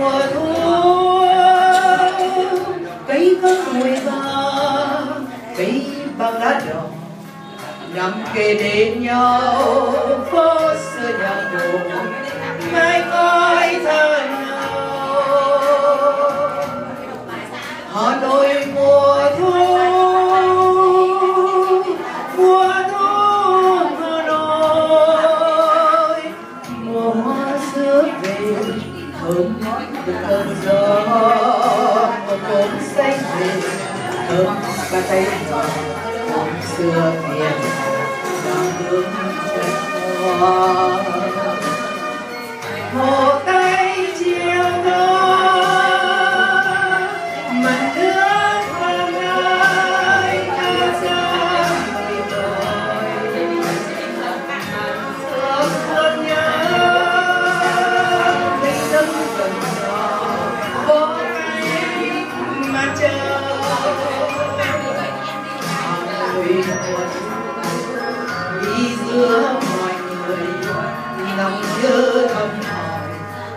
mùa thu cây có mùi vàng cây bằng lá đỏ nằm kề bên nhau phố xưa nhà cổ mai ngói thơ nhau Hà Nội mùa thu Hà Nội mùa hoa xưa về thơm từ cơn gió một cốm xanh về thơm bàn tay nhỏ xưa miền đang hướng chân hoa hồ Tây chiều đó mặt nước vàng ơi ta ra người đời sớm buồn nhớ mình dâng gần nhỏ vô tay mà chờ đi giữa mọi người lòng nhớ thầm hỏi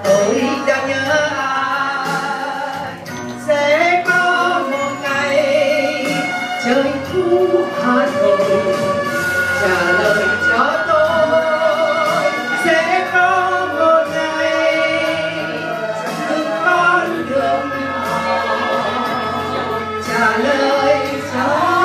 tôi đang nhớ ai sẽ có một ngày trời thu Hà Nội trả lời cho tôi sẽ có một ngày từng con đường trả lời cho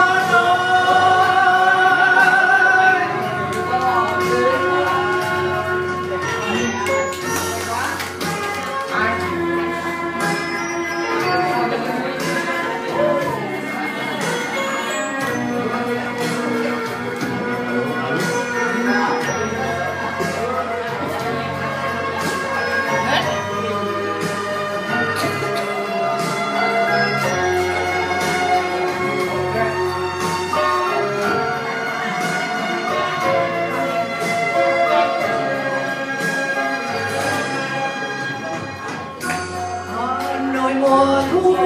mùa thu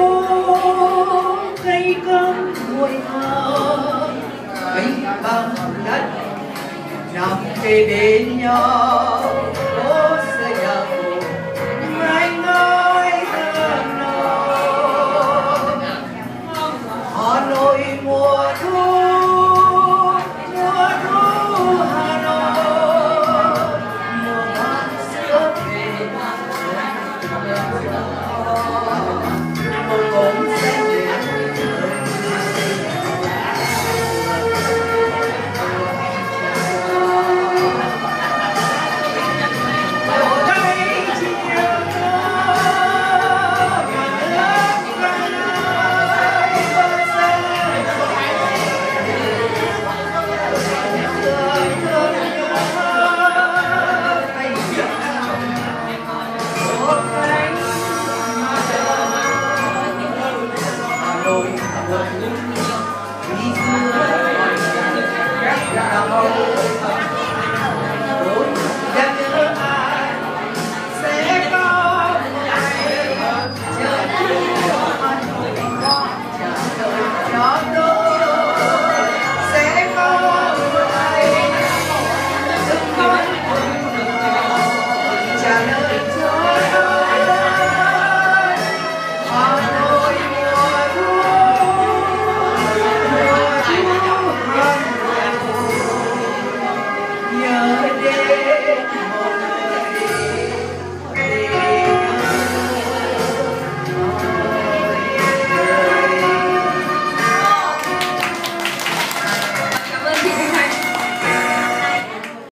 cây cơm mùi thơm cây bằng đất nằm kề bên nhau.